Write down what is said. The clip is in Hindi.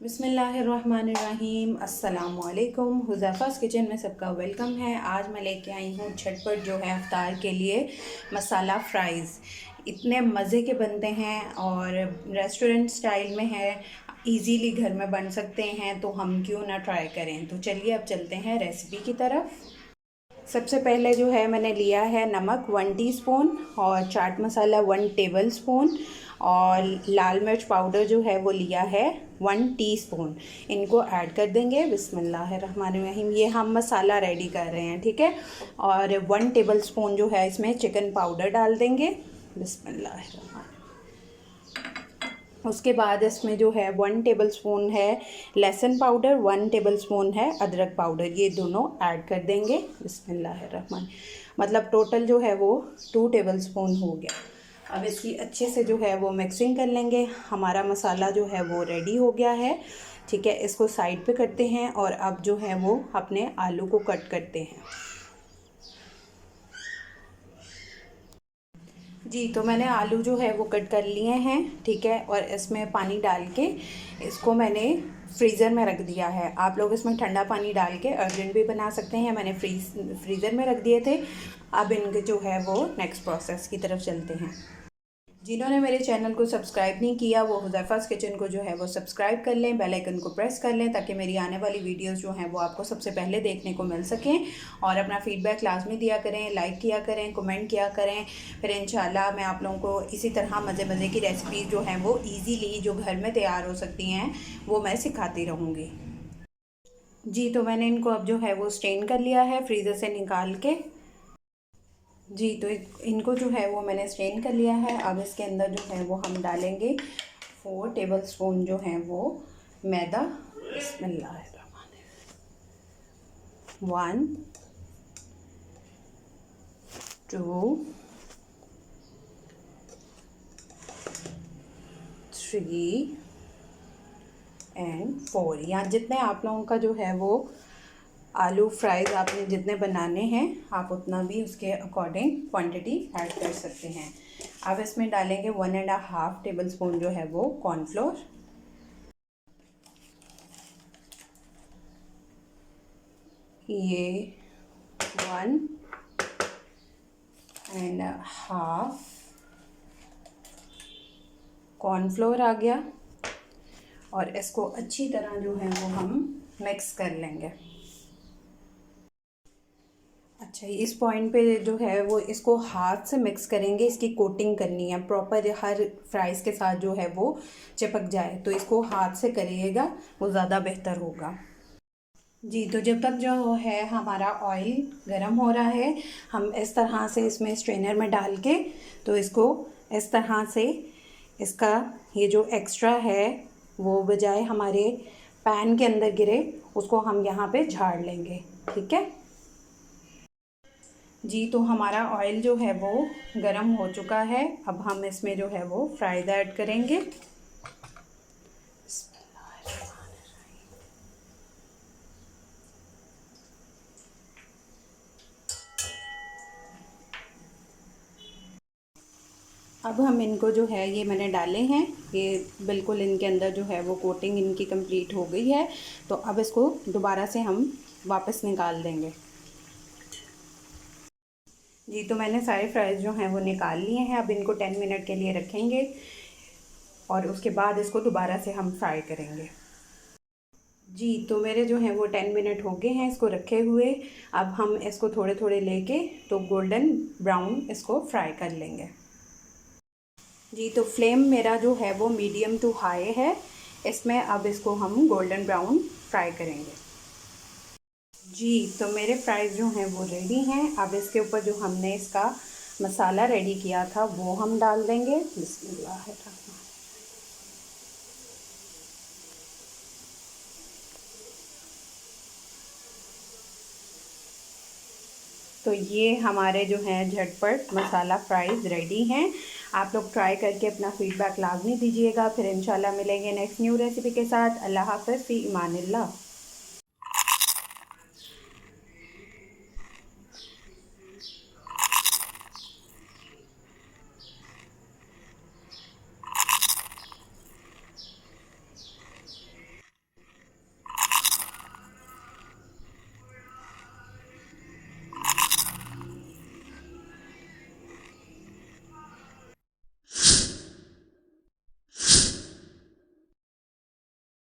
बिस्मिल्लाहिर्रहमानिर्रहीम। अस्सलामुअलैकुम। हुज़ैफ़ा's किचन में सबका वेलकम है। आज मैं लेके आई हूँ झटपट जो है इफ्तार के लिए मसाला फ़्राइज़। इतने मज़े के बनते हैं और रेस्टोरेंट स्टाइल में है, इजीली घर में बन सकते हैं, तो हम क्यों ना ट्राई करें। तो चलिए अब चलते हैं रेसिपी की तरफ। सबसे पहले जो है मैंने लिया है नमक 1 टीस्पून और चाट मसाला 1 टेबलस्पून और लाल मिर्च पाउडर जो है वो लिया है 1 टीस्पून। इनको ऐड कर देंगे। बिस्मिल्लाहिर्रहमानिर्रहीम। ये हम मसाला रेडी कर रहे हैं, ठीक है। और 1 टेबलस्पून जो है इसमें चिकन पाउडर डाल देंगे। बिस्मिल्लाहिर्रहमानिर्रहीम। उसके बाद इसमें जो है 1 टेबलस्पून है लहसुन पाउडर, 1 टेबलस्पून है अदरक पाउडर, ये दोनों ऐड कर देंगे। बिस्मिल्लाहिर्रहमान। मतलब टोटल जो है वो 2 टेबलस्पून हो गया। अब इसकी अच्छे से जो है वो मिक्सिंग कर लेंगे। हमारा मसाला जो है वो रेडी हो गया है, ठीक है। इसको साइड पे करते हैं और अब जो है वो अपने आलू को कट करते हैं। जी, तो मैंने आलू जो है वो कट कर लिए हैं, ठीक है। और इसमें पानी डाल के इसको मैंने फ्रीज़र में रख दिया है। आप लोग इसमें ठंडा पानी डाल के अर्जेंट भी बना सकते हैं। मैंने फ्रीज़र में रख दिए थे। अब इनके जो है वो नेक्स्ट प्रोसेस की तरफ चलते हैं। जिन्होंने मेरे चैनल को सब्सक्राइब नहीं किया वो हुज़ैफ़ा's किचन को जो है वो सब्सक्राइब कर लें, बेल आइकन को प्रेस कर लें, ताकि मेरी आने वाली वीडियोस जो हैं वो आपको सबसे पहले देखने को मिल सकें। और अपना फ़ीडबैक लाजमी दिया करें, लाइक किया करें, कमेंट किया करें। फिर इंशाल्लाह मैं आप लोगों को इसी तरह मज़े मज़े की रेसिपीज़ जो हैं वो ईज़िली जो घर में तैयार हो सकती हैं वो मैं सिखाती रहूँगी। जी, तो मैंने इनको अब जो है वो स्ट्रेन कर लिया है फ्रीज़र से निकाल के। जी, तो इनको जो है वो मैंने स्ट्रेन कर लिया है। अब इसके अंदर जो है वो हम डालेंगे 4 टेबलस्पून जो है वो मैदा। बिस्मिल्लाहिर्रहमानिर्रहीम। 1 2 3 एंड 4। यहाँ जितने आप लोगों का जो है वो आलू फ्राइज़ आपने जितने बनाने हैं आप उतना भी उसके अकॉर्डिंग क्वांटिटी ऐड कर सकते हैं। अब इसमें डालेंगे 1.5 टेबलस्पून जो है वो कॉर्नफ्लोर। ये 1.5 कॉर्नफ्लोर आ गया और इसको अच्छी तरह जो है वो हम मिक्स कर लेंगे। अच्छा, इस पॉइंट पे जो है वो इसको हाथ से मिक्स करेंगे, इसकी कोटिंग करनी है प्रॉपर, हर फ्राइज़ के साथ जो है वो चिपक जाए, तो इसको हाथ से करिएगा, वो ज़्यादा बेहतर होगा। जी, तो जब तक जो है हमारा ऑयल गर्म हो रहा है, हम इस तरह से इसमें स्ट्रेनर में डाल के तो इसको इस तरह से इसका ये जो एक्स्ट्रा है वो बजाय हमारे पैन के अंदर गिरे उसको हम यहाँ पे झाड़ लेंगे, ठीक है। जी, तो हमारा ऑयल जो है वो गरम हो चुका है। अब हम इसमें जो है वो फ्राइज़ ऐड करेंगे। अब हम इनको जो है ये मैंने डाले हैं, ये बिल्कुल इनके अंदर जो है वो कोटिंग इनकी कंप्लीट हो गई है। तो अब इसको दोबारा से हम वापस निकाल देंगे। जी, तो मैंने सारे फ्राइज़ जो हैं वो निकाल लिए हैं। अब इनको 10 मिनट के लिए रखेंगे और उसके बाद इसको दोबारा से हम फ्राई करेंगे। जी, तो मेरे जो हैं वो 10 मिनट हो गए हैं इसको रखे हुए। अब हम इसको थोड़े थोड़े लेके तो गोल्डन ब्राउन इसको फ्राई कर लेंगे। जी, तो फ्लेम मेरा जो है वो मीडियम टू हाई है। इसमें अब इसको हम गोल्डन ब्राउन फ्राई करेंगे। जी, तो मेरे फ्राइज़ जो हैं वो रेडी हैं। अब इसके ऊपर जो हमने इसका मसाला रेडी किया था वो हम डाल देंगे। बिस्मिल्लाहिर्रहमानिर्रहीम। तो ये हमारे जो हैं झटपट मसाला फ्राइज़ रेडी हैं। आप लोग ट्राई करके अपना फ़ीडबैक लाज़मी दीजिएगा। फिर इंशाल्लाह मिलेंगे नेक्स्ट न्यू रेसिपी के साथ। अल्लाह हाफ़िज़, फ़ी इमानिल्लाह।